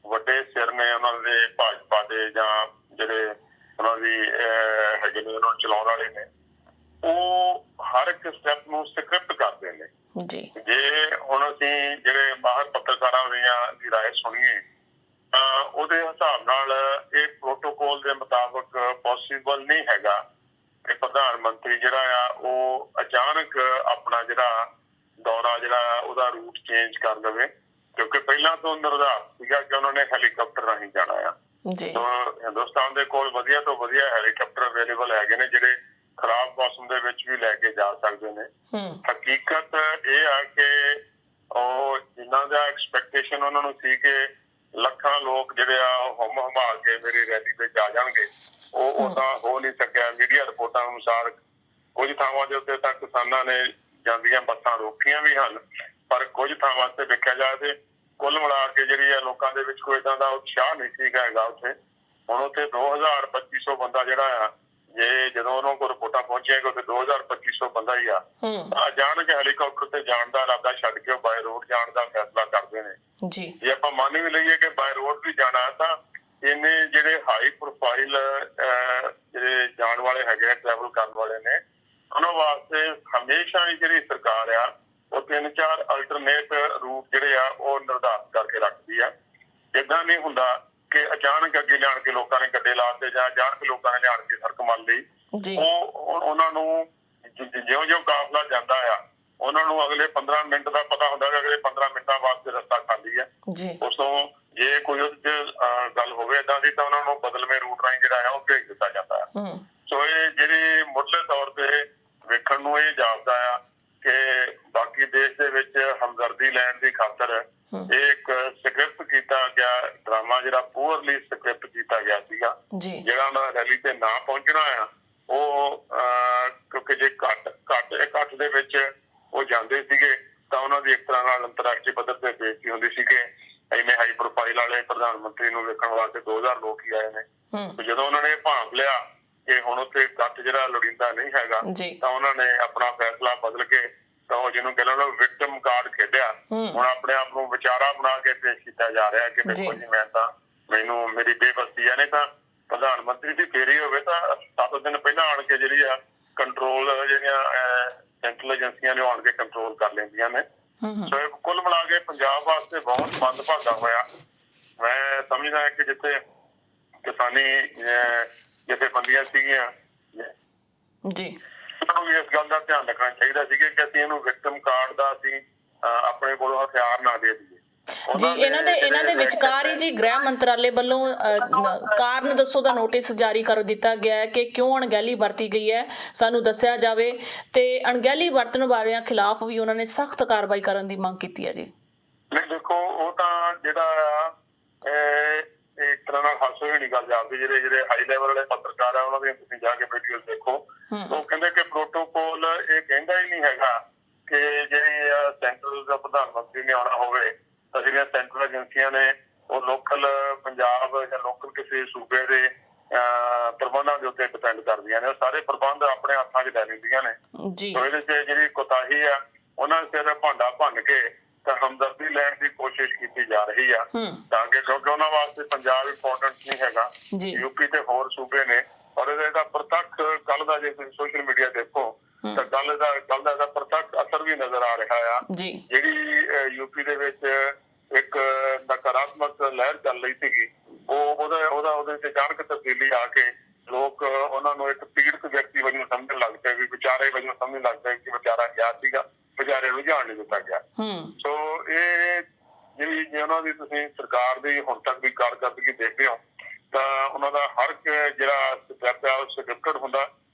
B: ਵੱਡੇ ਸਿਰ ਨੇ, ਉਹਨਾਂ ਦੇ ਭਾਜਪਾ ਦੇ ਜਾਂ ਜਿਹੜੇ ਉਹਨਾਂ ਦੀ ਹੈਗੇ ਨੇ, ਉਹਨਾਂ ਨੂੰ ਚਲਾਉਣ ਵਾਲੇ ਨੇ, ਉਹ ਹਰ ਇੱਕ ਸਟੈਪ ਨੂੰ ਸਕ੍ਰਿਪਟ ਕਰਦੇ ਨੇ। ਜੇ ਹੁਣ ਅਸੀਂ ਜਿਹੜੇ ਬਾਹਰ ਪੱਤਰਕਾਰਾਂ ਦੀ ਰਾਏ ਸੁਣੀਏ ਤਾਂ ਉਹਦੇ ਹਿਸਾਬ ਨਾਲ ਇਹ ਪ੍ਰੋਟੋਕੋਲ ਦੇ ਮੁਤਾਬਕ ਪੋਸੀਬਲ ਨਹੀਂ ਹੈਗਾ ਕਿ ਪ੍ਰਧਾਨ ਮੰਤਰੀ ਜਿਹੜਾ ਆ ਉਹ ਅਚਾਨਕ ਆਪਣਾ ਜਿਹੜਾ ਦੌਰਾ ਜਿਹੜਾ ਉਹਦਾ ਰੂਟ ਚੇਂਜ ਕਰ ਦੇਵੇ, ਕਿਉਂਕਿ ਪਹਿਲਾਂ ਤੋਂ ਨਿਰਧਾਰਿਤ ਸੀਗਾ ਕਿ ਉਹਨਾਂ ਨੇ ਹੈਲੀਕਾਪਟਰ ਰਾਹੀਂ ਜਾਣਾ ਆ। ਹਿੰਦੁਸਤਾਨ ਦੇ ਕੋਲ ਵਧੀਆ ਤੋਂ ਵਧੀਆ ਹੈਲੀਕਾਪਟਰ ਅਵੇਲੇਬਲ ਹੈਗੇ ਨੇ ਜਿਹੜੇ ਖਰਾਬ ਮੌਸਮ ਦੇ ਵਿੱਚ ਵੀ ਲੈ ਕੇ ਜਾ ਸਕਦੇ ਨੇ। ਹਕੀਕਤ ਇਹ ਆ ਕਿ ਉਹ ਜਿਨ੍ਹਾਂ ਦਾ ਐਕਸਪੈਕਟੇਸ਼ਨ ਉਹਨਾਂ ਨੂੰ ਸੀ ਕਿ ਲੱਖਾਂ ਲੋਕ ਜਿਹੜੇ ਆ ਹੁੰਮ ਹਮਾ ਕੇ ਮੇਰੀ ਰੈਲੀ ਤੇ ਜਾ ਜਾਣਗੇ, ਉਹ ਤਾਂ ਹੋ ਨਹੀਂ ਸਕਿਆ। ਮੀਡੀਆ ਰਿਪੋਰਟਾਂ ਅਨੁਸਾਰ ਕੁਝ ਥਾਵਾਂ ਦੇ ਉੱਤੇ ਤਾਂ ਕਿਸਾਨਾਂ ਨੇ ਜਾਂਦੀਆਂ ਬੱਸਾਂ ਰੋਕੀਆਂ ਵੀ ਹਨ, ਪਰ ਕੁਝ ਥਾਵਾਂ ਤੇ ਵੇਖਿਆ ਜਾਏ ਤੇ ਕੁੱਲ ਮਿਲਾ ਕੇ ਜਿਹੜੀ ਹੈ ਲੋਕਾਂ ਦੇ ਵਿੱਚ ਕੋਈ ਏਦਾਂ ਦਾ ਉਤਸ਼ਾਹ ਨਹੀਂ ਸੀਗਾ ਹੈਗਾ ਉੱਥੇ। ਹੁਣ ਉੱਥੇ 2200 ਬੰਦਾ ਜਿਹੜਾ ਆ, ਜੇ ਜਦੋਂ ਉਹਨਾਂ ਕੋਲ ਰਿਪੋਰਟਾਂ ਪਹੁੰਚੀਆਂ ਕਿ ਉੱਥੇ 2200 ਬੰਦਾ ਹੀ ਆ, ਅਚਾਨਕ ਹੈਲੀਕਾਪਟਰ ਤੇ ਜਾਣ ਦਾ ਇਰਾਦਾ ਛੱਡ ਕੇ ਉਹ ਬਾਏ ਰੋਡ ਜਾਣ ਦਾ ਫੈਸਲਾ ਕਰਦੇ ਨੇ
A: ਜੀ।
B: ਜੇ ਆਪਾਂ ਮੰਨ ਵੀ ਲਈਏ ਕਿ ਬਾਏ ਰੋਡ ਵੀ ਜਾਣਾ ਤਾਂ ਇਹਨੇ ਜਿਹੜੇ ਹਾਈ ਪ੍ਰੋਫਾਈਲ ਜਿਹੜੇ ਜਾਣ ਵਾਲੇ ਹੈਗੇ ਟਰੈਵਲ ਕਰਨ ਵਾਲੇ ਨੇ, ਉਹਨਾਂ ਵਾਸਤੇ ਹਮੇਸ਼ਾ ਹੀ ਜਿਹੜੀ ਸਰਕਾਰ ਆ ਉਹ 3-4 ਅਲਟਰਨੇਟ ਰੂਟ ਜਿਹੜੇ ਆ ਉਹ ਨਿਰਧਾਰਿਤ ਕਰਕੇ ਰੱਖਦੀ ਆ। ਏਦਾਂ ਨਹੀਂ ਹੁੰਦਾ ਕਿ ਅਚਾਨਕ ਅੱਗੇ ਲਿਆਣ ਕੇ ਲੋਕਾਂ ਨੇ ਗੱਡੇ ਲਾਤੇ ਜਾਂ ਜਾਣ ਕੇ ਲੋਕਾਂ ਨੇ ਲਿਆਣ ਕੇ ਸੜਕ ਮੰਨ ਲਈ। ਉਹਨਾਂ ਨੂੰ ਜਿਉਂ-ਜਿਉਂ ਕਾਫਲਾ ਜਾਂਦਾ ਆ, ਉਹਨਾਂ ਨੂੰ ਅਗਲੇ 15 ਮਿੰਟ ਦਾ ਪਤਾ ਹੁੰਦਾ ਕਿ ਅਗਲੇ 15 ਮਿੰਟਾਂ ਵਾਸਤੇ ਰਸਤਾ ਖਾਲੀ ਹੈ। ਉਸ ਤੋਂ ਜੇ ਕੋਈ ਉਹਦੇ ਗੱਲ ਹੋਵੇ ਏਦਾਂ ਦੀ ਤਾਂ ਉਹਨਾਂ ਨੂੰ ਬਦਲਵੇਂ ਰੂਟ ਰਾਹੀਂ ਜਿਹੜਾ ਆ ਉਹ ਭੇਜ ਦਿੱਤਾ ਜਾਂਦਾ ਹੈ। ਸੋ ਇਹ ਜਿਹੜੀ ਮੁੱਢਲੇ ਤੌਰ ਤੇ ਵੇਖਣ ਨੂੰ ਇਹ ਜਾਪਦਾ ਆ ਕਿ ਬਾਕੀ ਦੇਸ਼ ਦੇ ਵਿੱਚ ਹਮਦਰਦੀ ਲੈਣ ਦੀ ਖਾਤਰ ਇਹ ਇੱਕ ਸਕ੍ਰਿਪਟ ਕੀਤਾ ਗਿਆ ਡਰਾਮਾ, ਜਿਹੜਾ ਪੂਰਲੀ ਸਕ੍ਰਿਪਟ ਕੀਤਾ ਗਿਆ ਸੀਗਾ, ਜਿਹੜਾ ਉਹਨਾਂ ਰੈਲੀ ਤੇ ਨਾ ਪਹੁੰਚਣਾ ਆ ਉਹ ਕਿਉਂਕਿ ਜੇ ਘੱਟ ਇਕੱਠ ਦੇ ਵਿੱਚ ਉਹ ਜਾਂਦੇ ਸੀਗੇ ਤਾਂ ਉਹਨਾਂ ਦੀ ਇੱਕ ਤਰ੍ਹਾਂ ਨਾਲ ਅੰਤਰਰਾਸ਼ਟਰੀ ਪੱਧਰ ਤੇ ਬੇਇੱਜ਼ਤੀ ਹੁੰਦੀ ਸੀ ਕਿ ਇੰਨੇ ਹਾਈ ਪ੍ਰੋਫਾਈਲ ਵਾਲੇ ਪ੍ਰਧਾਨ ਮੰਤਰੀ ਨੂੰ ਵੇਖਣ ਵਾਸਤੇ 2000 ਲੋਕ ਹੀ ਆਏ ਨੇ। ਜਦੋਂ ਉਹਨਾਂ ਨੇ ਭਾਂਪ ਲਿਆ ਕਿ ਹੁਣ ਉੱਥੇ ਇਕੱਠ ਜਿਹੜਾ ਲੋੜੀਂਦਾ ਨਹੀਂ ਹੈਗਾ ਤਾਂ ਉਹਨਾਂ ਨੇ ਆਪਣਾ ਫੈਸਲਾ ਬਦਲ ਕੇ ਤਾਂ ਉਹ ਜਿਹਨੂੰ ਕਹਿੰਦੇ ਵਿਕਟਮ ਕਾਰਡ ਖੇਡਿਆ। ਹੁਣ ਆਪਣੇ ਆਪ ਨੂੰ ਵਿਚਾਰਾ ਬਣਾ ਕੇ ਪੇਸ਼ ਕੀਤਾ ਜਾ ਰਿਹਾ ਕਿ ਦੇਖੋ ਜੀ ਮੈਂ ਤਾਂ ਮੇਰੀ ਬੇਬਸੀ ਆ। ਨਹੀਂ ਤਾਂ ਪ੍ਰਧਾਨ ਮੰਤਰੀ ਦੀ ਫੇਰੀ ਹੋਵੇ ਤਾਂ 7 ਦਿਨ ਪਹਿਲਾਂ ਆਣ ਕੇ ਜਿਹੜੀ ਆ ਕੰਟਰੋਲ ਜਿਹੜੀਆਂ ਸੈਂਟਰਲ ਏਜੰਸੀਆਂ ਨੇ ਆਣ ਕੇ ਕੰਟਰੋਲ ਕਰ ਲੈਂਦੀਆਂ ਨੇ। ਸੋ ਕੁੱਲ ਮਿਲਾ ਕੇ ਪੰਜਾਬ ਵਾਸਤੇ ਬਹੁਤ ਮੰਦਭਾਗਾ ਹੋਇਆ। ਮੈਂ ਸਮਝਦਾ ਕਿ ਜਿੱਥੇ ਕਿਸਾਨੀ ਜਥੇਬੰਦੀਆਂ ਸੀਗੀਆਂ
A: ਜੀ,
B: ਨੂੰ ਵੀ ਇਸ ਗੱਲ ਦਾ ਧਿਆਨ ਰੱਖਣਾ ਚਾਹੀਦਾ ਸੀ ਕਿ ਅਸੀਂ ਇਹਨੂੰ ਵਿਕਟਮ ਕਾਰਡ ਦਾ ਅਸੀਂ ਆਪਣੇ ਕੋਲੋਂ ਹਥਿਆਰ ਨਾ ਦੇ ਦਈਏ
A: ਜੀ। ਇਹਨਾਂ ਦੇ ਵਿਚਕਾਰ ਹੀ ਜੀ ਗ੍ਰਹਿ ਮੰਤਰਾਲੇ ਵੱਲੋਂ ਕਾਰਨ ਦੱਸੋ ਦਾ ਨੋਟਿਸ ਜਾਰੀ ਕਰ ਦਿੱਤਾ ਗਿਆ ਹੈ ਕਿ ਕਿਉਂ ਅਣਗਹਿਲੀ ਵਰਤੀ ਗਈ ਹੈ, ਸਾਨੂੰ ਦੱਸਿਆ ਜਾਵੇ। ਤੇ ਅਣਗਹਿਲੀ ਵਰਤਣ ਵਾਲਿਆਂ ਖਿਲਾਫ ਵੀ ਉਹਨਾਂ ਨੇ ਸਖਤ ਕਾਰਵਾਈ ਕਰਨ ਦੀ ਮੰਗ ਕੀਤੀ ਹੈ ਜੀ।
B: ਨਹੀਂ ਦੇਖੋ, ਉਹ ਤਾਂ ਜਿਹੜਾ ਇੱਕ ਤਰ੍ਹਾਂ ਨਾਲ ਹਾਸੇ ਵਾਲੀ ਗੱਲ ਜਾਪਦੀ, ਜਿਹੜੇ ਹਾਈ ਲੈਵਲ ਵਾਲੇ ਪੱਤਰਕਾਰ ਆ ਉਹਨਾਂ ਦੀਆਂ ਤੁਸੀਂ ਜਾ ਕੇ ਵੀਡੀਓਜ਼ ਦੇਖੋ, ਉਹ ਕਹਿੰਦੇ ਕਿ ਪ੍ਰੋਟੋਕੋਲ ਇਹ ਕਹਿੰਦਾ ਹੀ ਨਹੀਂ ਹੈਗਾ ਕਿ ਜਿਹੜੀ ਸੈਂਟਰਲ ਦਾ ਪ੍ਰਧਾਨ ਮੰਤਰੀ ਨੇ ਆਉਣਾ ਹੋਵੇ ਤਾਂ ਜਿਹੜੀਆਂ ਸੈਂਟਰਲ ਏਜੰਸੀਆਂ ਨੇ ਉਹ ਲੋਕਲ ਪੰਜਾਬ ਜਾਂ ਲੋਕਲ ਕਿਸੇ ਸੂਬੇ ਦੇ ਪ੍ਰਬੰਧਾਂ ਦੇ ਉੱਤੇ ਡਿਪੈਂਡ ਕਰਦੀਆਂ ਨੇ। ਉਹ ਸਾਰੇ ਪ੍ਰਬੰਧ ਆਪਣੇ ਹੱਥਾਂ 'ਚ ਲੈ ਲੈਂਦੀਆਂ ਨੇ। ਸੋ ਇਹਦੇ 'ਚ ਜਿਹੜੀ ਕੋਤਾਹੀ ਆ ਉਹਨਾਂ ਸਿਰ ਭਾਂਡਾ ਭੰਨ ਕੇ ਤਾਂ ਹਮਦਰਦੀ ਲੈਣ ਦੀ ਕੋਸ਼ਿਸ਼ ਕੀਤੀ ਜਾ ਰਹੀ ਆ ਤਾਂ ਕਿ ਕਿਉਂਕਿ ਉਹਨਾਂ ਵਾਸਤੇ ਪੰਜਾਬ ਇੰਪੋਰਟੈਂਟ ਨਹੀਂ ਹੈਗਾ, ਯੂਪੀ ਤੇ ਹੋਰ ਸੂਬੇ ਨੇ। ਔਰ ਇਹਦਾ ਪ੍ਰਤੱਖ ਕੱਲ ਦਾ ਜੇ ਤੁਸੀਂ ਸੋਸ਼ਲ ਮੀਡੀਆ ਦੇਖੋ ਤਾਂ ਕੱਲ ਦਾ ਪ੍ਰਤੱਖ ਅਸਰ ਵੀ ਨਜ਼ਰ ਆ ਰਿਹਾ ਆ। ਜਿਹੜੀ ਯੂਪੀ ਦੇ ਵਿੱਚ ਇੱਕ ਨਕਾਰਾਤਮਕ ਲਹਿਰ ਚੱਲ ਰਹੀ ਸੀਗੀ, ਉਹਦੇ ਤੇ ਅਚਾਨਕ ਤਬਦੀਲੀ ਆ ਕੇ ਲੋਕ ਉਹਨਾਂ ਨੂੰ ਇੱਕ ਪੀੜਤ ਵਿਅਕਤੀ ਵਜੋਂ ਸਮਝਣ ਲੱਗ ਪਏ, ਵੀ ਵਿਚਾਰੇ ਵਜੋਂ ਸਮਝਣ ਲੱਗ ਪਏ ਕਿ ਵਿਚਾਰਾ ਗਿਆ ਸੀਗਾ, ਵਿਚਾਰੇ ਨੂੰ ਜਾਣ ਨਹੀਂ ਦਿੱਤਾ ਗਿਆ। ਸੋ ਇਹ ਜਿਹੜੀ ਜੇ ਉਹਨਾਂ ਦੀ ਤੁਸੀਂ ਸਰਕਾਰ ਦੀ ਹੁਣ ਤੱਕ ਦੀ ਕਾਰਗੁਜ਼ਾਰੀ ਦੇਖਦੇ ਹੋ ਤਾਂ ਉਹਨਾਂ ਦਾ ਹਰ ਜਿਹੜਾ ਸਟੈਪ ਆ ਉਹ ਸਕ੍ਰਿਪਟਡ ਹੁੰਦਾ।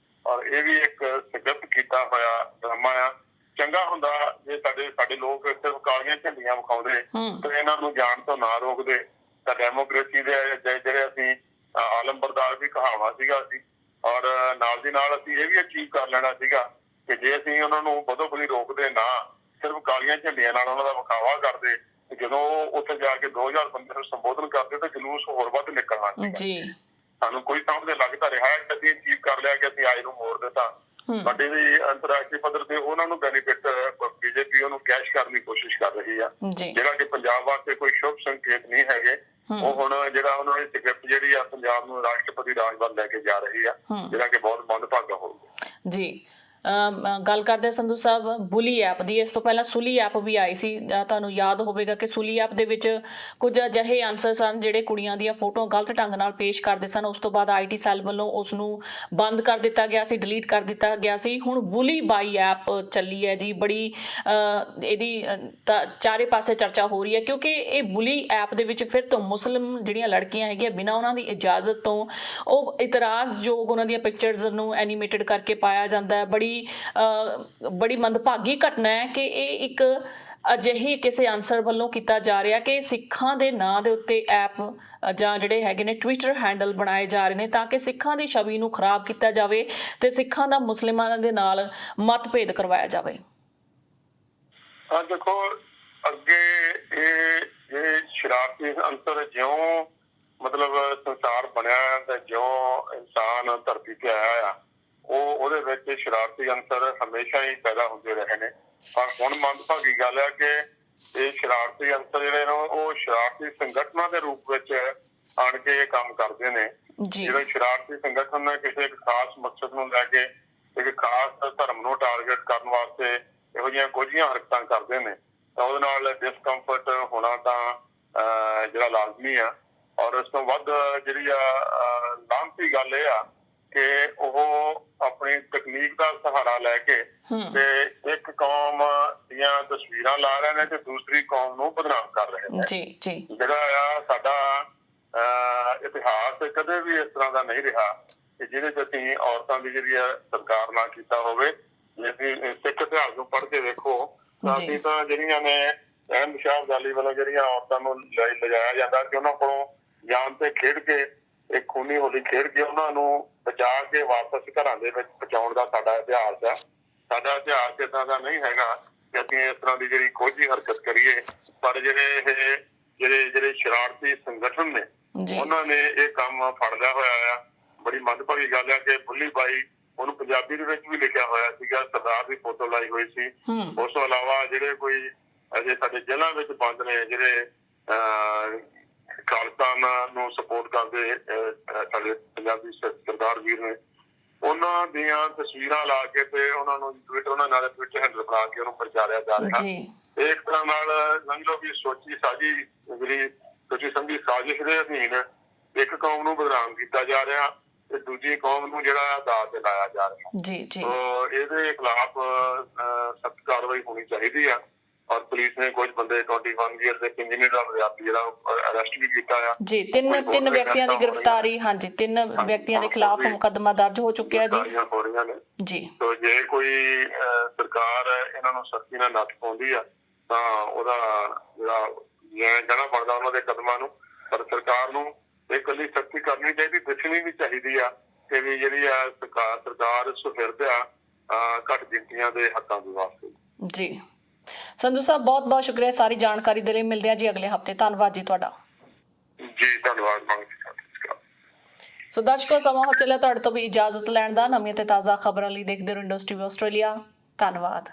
B: ਔਰ ਇਹ ਵੀ ਇੱਕ ਸਕ੍ਰਿਪਟ ਕੀਤਾ ਹੋਇਆ ਡਰਾਮਾ ਆ। ਚੰਗਾ ਹੁੰਦਾ ਜੇ ਸਾਡੇ ਲੋਕ ਸਿਰਫ ਕਾਲੀਆਂ ਝੰਡੀਆਂ ਵਿਖਾਉਂਦੇ ਤੇ ਇਹਨਾਂ ਨੂੰ ਜਾਣ ਤੋਂ ਨਾ ਰੋਕਦੇ ਤਾਂ ਡੈਮੋਕ੍ਰੇਸੀ ਦੇ ਜਿਹੜੇ ਅਸੀਂ ਆਲਮ ਬਰਦਾਰ ਵੀ ਕਹਾਉਣਾ ਸੀਗਾ ਅਸੀਂ, ਔਰ ਨਾਲ ਦੀ ਨਾਲ ਅਸੀਂ ਇਹ ਵੀ ਅਚੀਵ ਕਰ ਲੈਣਾ ਸੀਗਾ ਕਿ ਜੇ ਅਸੀਂ ਉਹਨਾਂ ਨੂੰ ਬਦੋ-ਬਦੀ ਰੋਕਦੇ ਨਾ, ਸਿਰਫ ਕਾਲੀਆਂ ਝੰਡੀਆਂ ਨਾਲ ਉਹਨਾਂ ਦਾ ਵਿਖਾਵਾ ਕਰਦੇ, ਜਦੋਂ ਉੱਥੇ ਜਾ ਕੇ 2000 ਬੰਦੇ ਨੂੰ ਸੰਬੋਧਨ ਕਰਦੇ ਤਾਂ ਜਲੂਸ ਹੋਰ ਵੱਧ ਨਿਕਲਣਾ ਸੀ। ਸਾਨੂੰ ਕੋਈ ਸਮਝਦੇ ਲੱਗਦਾ ਰਿਹਾ ਕਿ ਅਸੀਂ ਅਚੀਵ ਕਰ ਲਿਆ ਕਿ ਅਸੀਂ ਆਏ ਨੂੰ ਮੋੜ ਦਿੱਤਾ, ਬਟ ਇਹਦੀ ਅੰਤਰਰਾਸ਼ਟਰੀ ਪੱਧਰ ਤੇ ਉਹਨਾਂ ਨੂੰ ਬੈਨੀਫਿਟ ਬੀਜੇਪੀ ਉਹਨੂੰ ਕੈਸ਼ ਕਰਨ ਦੀ ਕੋਸ਼ਿਸ਼ ਕਰ ਰਹੀ ਆ, ਜਿਹੜਾ ਕਿ ਪੰਜਾਬ ਵਾਸਤੇ ਕੋਈ ਸ਼ੁਭ ਸੰਕੇਤ ਨਹੀਂ ਹੈਗੇ। ਉਹ ਹੁਣ ਜਿਹੜਾ ਉਹਨਾਂ ਦੀ ਸਕ੍ਰਿਪਟ ਜਿਹੜੀ ਆ ਪੰਜਾਬ ਨੂੰ ਰਾਸ਼ਟਰਪਤੀ ਰਾਜ ਵੱਲ ਲੈ ਕੇ ਜਾ ਰਹੀ ਆ, ਜਿਹੜਾ ਕਿ ਬਹੁਤ ਮੰਦਭਾਗਾ ਹੋਊਗਾ
A: ਜੀ। ਗੱਲ ਕਰਦੇ ਸੰਧੂ ਸਾਹਿਬ ਬੁਲੀ ਐਪ ਦੀ। ਇਸ ਤੋਂ ਪਹਿਲਾਂ ਸੁਲੀ ਐਪ ਵੀ ਆਈ ਸੀ, ਤੁਹਾਨੂੰ ਯਾਦ ਹੋਵੇਗਾ ਕਿ ਸੁਲੀ ਐਪ ਦੇ ਵਿੱਚ ਕੁਝ ਅਜਿਹੇ ਆਨਸਰ ਸਨ ਜਿਹੜੇ ਕੁੜੀਆਂ ਦੀਆਂ ਫੋਟੋਆਂ ਗਲਤ ਢੰਗ ਨਾਲ ਪੇਸ਼ ਕਰਦੇ ਸਨ। ਉਸ ਤੋਂ ਬਾਅਦ IT ਸੈੱਲ ਵੱਲੋਂ ਉਸ ਨੂੰ ਬੰਦ ਕਰ ਦਿੱਤਾ ਗਿਆ ਸੀ, ਡਿਲੀਟ ਕਰ ਦਿੱਤਾ ਗਿਆ ਸੀ। ਹੁਣ ਬੁਲੀ ਬਾਈ ਐਪ ਚੱਲੀ ਹੈ ਜੀ, ਬੜੀ ਇਹਦੀ ਤਾਂ ਚਾਰੇ ਪਾਸੇ ਚਰਚਾ ਹੋ ਰਹੀ ਹੈ ਕਿਉਂਕਿ ਇਹ ਬੁਲੀ ਐਪ ਦੇ ਵਿੱਚ ਫਿਰ ਤੋਂ ਮੁਸਲਿਮ ਜਿਹੜੀਆਂ ਲੜਕੀਆਂ ਹੈਗੀਆਂ ਬਿਨਾਂ ਉਹਨਾਂ ਦੀ ਇਜਾਜ਼ਤ ਤੋਂ ਉਹ ਇਤਰਾਜ਼ਯੋਗ ਉਹਨਾਂ ਦੀਆਂ ਪਿਕਚਰਸ ਨੂੰ ਐਨੀਮੇਟਡ ਕਰਕੇ ਪਾਇਆ ਜਾਂਦਾ ਹੈ। ਬੜੀ ਮੰਦਭਾਗੀ ਘਟਨਾ ਹੈ ਕਿ ਇਹ ਇੱਕ ਅਜਿਹੀ ਕਿਸੇ ਅਨਸਰ ਵੱਲੋਂ ਕੀਤਾ ਜਾ ਰਿਹਾ ਕਿ ਸਿੱਖਾਂ ਦੇ ਨਾਂ ਦੇ ਉੱਤੇ ਐਪ ਜਾਂ ਜਿਹੜੇ ਹੈਗੇ ਨੇ ਟਵਿੱਟਰ ਹੈਂਡਲ ਬਣਾਏ ਜਾ ਰਹੇ ਨੇ ਤਾਂ ਕਿ ਸਿੱਖਾਂ ਦੀ ਛਵੀ ਨੂੰ ਖਰਾਬ ਕੀਤਾ ਜਾਵੇ ਤੇ ਸਿੱਖਾਂ ਦਾ ਮੁਸਲਿਮਾਨਾਂ ਦੇ ਨਾਲ ਮਤਭੇਦ ਕਰਵਾਇਆ ਜਾਵੇ।
B: ਹਾਂ ਦੇਖੋ, ਅੱਗੇ ਇਹ ਸ਼ਰਾਰਤੀ ਅੰਸਰ ਜਿਉਂ ਮਤਲਬ ਸੰਸਾਰ ਬਣਿਆ ਤੇ ਜਿਉਂ ਇਨਸਾਨ ਧਰਤੀ ਤੇ ਆਇਆ ਆ, ਉਹਦੇ ਵਿੱਚ ਸ਼ਰਾਰਤੀ ਅੰਸਰ ਹਮੇਸ਼ਾ ਹੀ ਪੈਦਾ ਹੁੰਦੇ ਰਹੇ ਨੇ। ਪਰ ਹੁਣ ਮੰਦਭਾਗੀ ਗੱਲ ਹੈ ਕਿ ਇਹ ਸ਼ਰਾਰਤੀ ਅੰਸਰ ਜਿਹੜੇ ਨੇ ਉਹ ਸ਼ਰਾਰਤੀ ਸੰਗਠਨਾਂ ਦੇ ਰੂਪ ਵਿੱਚ ਆਣ ਕੇ ਇਹ ਕੰਮ ਕਰਦੇ ਨੇ। ਜਿਹੜੇ ਸ਼ਰਾਰਤੀ ਸੰਗਠਨ ਨੇ ਕਿਸੇ ਇੱਕ ਖਾਸ ਮਕਸਦ ਨੂੰ ਲੈ ਕੇ ਇੱਕ ਖਾਸ ਧਰਮ ਨੂੰ ਟਾਰਗੇਟ ਕਰਨ ਵਾਸਤੇ ਇਹੋ ਜਿਹੀਆਂ ਕੁਝੀਆਂ ਹਰਕਤਾਂ ਕਰਦੇ ਨੇ ਤਾਂ ਉਹਦੇ ਨਾਲ ਡਿਸਕੰਫਰਟ ਹੋਣਾ ਤਾਂ ਜਿਹੜਾ ਲਾਜ਼ਮੀ ਆ। ਔਰ ਇਸ ਤੋਂ ਵੱਧ ਜਿਹੜੀ ਲਾਂਭੀ ਗੱਲ ਇਹ ਆ ਕਿ ਉਹ ਆਪਣੀ ਤਕਨੀਕ ਦਾ ਸਹਾਰਾ ਲੈ ਕੇ ਤੇ ਇੱਕ ਕੌਮ ਦੀਆਂ ਤਸਵੀਰਾਂ ਲਾ ਰਹੇ ਨੇ ਤੇ ਦੂਸਰੀ ਕੌਮ ਨੂੰ ਬਦਨਾਮ ਕਰ ਰਹੇ ਨੇ। ਜਿਹੜਾ ਆ ਸਾਡਾ ਇਤਿਹਾਸ ਕਦੇ ਵੀ ਇਸ ਤਰ੍ਹਾਂ ਦਾ ਨਹੀਂ ਰਿਹਾ ਕਿ ਜਿਹਦੇ ਚ ਅਸੀਂ ਔਰਤਾਂ ਦੀ ਜਿਹੜੀ ਸਤਿਕਾਰ ਨਾ ਕੀਤਾ ਹੋਵੇ। ਜੇ ਅਸੀਂ ਸਿੱਖ ਇਤਿਹਾਸ ਨੂੰ ਪੜ੍ਹ ਕੇ ਵੇਖੋ ਤਾਂ ਅਸੀਂ ਤਾਂ ਜਿਹੜੀਆਂ ਨੇ ਅਹਿਮਦ ਸ਼ਾਹ ਅਬਦਾਲੀ ਵੱਲੋਂ ਜਿਹੜੀਆਂ ਔਰਤਾਂ ਨੂੰ ਲਿਜਾਇਆ ਜਾਂਦਾ ਕਿ ਉਹਨਾਂ ਕੋਲੋਂ ਜਾਨ ਤੇ ਖੇਡ ਕੇ ਇੱਕ ਖੂਨੀ ਹੋਲੀ ਖੇਡ ਕੇ ਉਹਨਾਂ ਨੂੰ ਬਚਾ ਕੇ ਵਾਪਸ ਘਰਾਂ ਦੇ ਵਿੱਚ ਪਹੁੰਚਾਉਣ ਦਾ ਸਾਡਾ ਇਤਿਹਾਸ ਆ। ਸਾਡਾ ਇਤਿਹਾਸ ਏਦਾਂ ਦਾ ਨਹੀਂ ਹੈਗਾ ਕਿ ਅਸੀਂ ਇਸ ਤਰ੍ਹਾਂ ਦੀ ਜਿਹੜੀ ਕੋਈ ਹਰਕਤ ਕਰੀਏ। ਪਰ ਜਿਹੜੇ ਸ਼ਰਾਰਤੀ ਸੰਗਠਨ ਨੇ ਉਹਨਾਂ ਨੇ ਇਹ ਕੰਮ ਫੜ ਲਿਆ ਹੋਇਆ ਆ। ਬੜੀ ਮੰਦਭਾਗੀ ਗੱਲ ਹੈ ਕਿ ਬੁੱਲੀ ਬਾਈ, ਉਹਨੂੰ ਪੰਜਾਬੀ ਦੇ ਵਿੱਚ ਵੀ ਲਿਖਿਆ ਹੋਇਆ ਸੀਗਾ, ਸਰਦਾਰ ਦੀ ਫੋਟੋ ਲਾਈ ਹੋਈ ਸੀ। ਉਸ ਤੋਂ ਇਲਾਵਾ ਜਿਹੜੇ ਕੋਈ ਅਜੇ ਸਾਡੇ ਜੇਲ੍ਹਾਂ ਵਿੱਚ ਬੰਦ ਨੇ ਜਿਹੜੇ ਖਾਲਿਸਤਾਨ ਨੂੰ ਸਪੋਰਟ ਕਰਦੇ ਸਾਡੇ ਪੰਜਾਬੀ ਸਰਦਾਰ ਵੀਰ ਨੇ, ਉਹਨਾਂ ਦੀਆਂ ਤਸਵੀਰਾਂ ਲਾ ਕੇ ਤੇ ਉਹਨਾਂ ਨੂੰ ਉਹਨਾਂ ਨਾਲ ਟਵਿੱਟਰ ਹੈਂਡਲ ਬਣਾ ਕੇ ਉਹਨੂੰ ਪ੍ਰਚਾਰਿਆ ਜਾ ਰਿਹਾ। ਇਹ ਇੱਕ ਤਰ੍ਹਾਂ ਨਾਲ ਸਮਝ ਲਓ ਕਿ ਸੋਚੀ ਸਮਝੀ ਸਾਜ਼ਿਸ਼ ਦੇ ਅਧੀਨ ਇੱਕ ਕੌਮ ਨੂੰ ਬਦਨਾਮ ਕੀਤਾ ਜਾ ਰਿਹਾ ਤੇ ਦੂਜੀ ਕੌਮ ਨੂੰ ਜਿਹੜਾ ਦਾਅ ਤੇ ਲਾਇਆ ਜਾ ਰਿਹਾ। ਇਹਦੇ ਖਿਲਾਫ ਸਖਤ ਕਾਰਵਾਈ ਹੋਣੀ ਚਾਹੀਦੀ ਆ। ਔਰ ਪੁਲਿਸ ਨੇ ਕੁਝ ਬੰਦੇ 21 ਈਅਰ ਦੇ ਇੰਜੀਨੀਅਰ ਦਾ ਵਿਦਿਆਰਥੀ ਜਿਹੜਾ ਅਰੈਸਟ ਵੀ ਕੀਤਾ ਆ।
A: ਤਿੰਨ ਵਿਅਕਤੀਆਂ ਦੀ ਗ੍ਰਿਫਤਾਰੀ, ਤਿੰਨ ਵਿਅਕਤੀਆਂ ਦੇ ਖਿਲਾਫ ਮੁਕੱਦਮਾ ਦਰਜ ਹੋ ਚੁੱਕਿਆ ਜੀ।
B: ਤੋ ਜੇ ਕੋਈ ਸਰਕਾਰ ਇਹਨਾਂ ਨੂੰ ਸਖਤੀ ਨਾਲ ਨੱਥ ਪਾਉਂਦੀ ਆ ਤਾਂ ਉਹਦਾ ਜਿਹੜਾ ਕਹਿਣਾ ਬਣਦਾ ਉਹਨਾਂ ਦੇ ਕਦਮਾਂ ਨੂੰ। ਪਰ ਸਰਕਾਰ ਨੂੰ ਇਹ ਇਕੱਲੀ ਸਖਤੀ ਕਰਨੀ ਚਾਹੀਦੀ, ਦੱਸਣੀ ਵੀ ਚਾਹੀਦੀ ਆ ਕਿ ਵੀ ਜਿਹੜੀ ਆ ਸਰਕਾਰ ਸੁਹਿਰਦ ਆ ਘੱਟ ਗਿਣਤੀਆਂ ਦੇ ਹੱਕਾਂ ਦੇ ਵਾਸਤੇ
A: ਜੀ। ਸੰਧੂ ਸਾਹਿਬ ਬਹੁਤ ਬਹੁਤ ਸ਼ੁਕਰੀਆ ਸਾਰੀ ਜਾਣਕਾਰੀ ਦੇ ਲਈ। ਮਿਲਦੇ ਆ ਜੀ ਅਗਲੇ ਹਫਤੇ। ਧੰਨਵਾਦ ਜੀ ਤੁਹਾਡਾ।
B: ਜੀ ਧੰਨਵਾਦ।
A: ਸੋ ਦਰਸ਼ਕੋ, ਸਮਾਂ ਹੋ ਚੱਲਿਆ ਤੁਹਾਡੇ ਤੋਂ ਵੀ ਇਜਾਜ਼ਤ ਲੈਣ ਦਾ। ਨਵੀਆਂ ਤੇ ਤਾਜ਼ਾ ਖਬਰਾਂ ਲਈ ਦੇਖਦੇ ਰਹੋ ਇੰਡਸਟਰੀ ਆਸਟ੍ਰੇਲੀਆ। ਧੰਨਵਾਦ।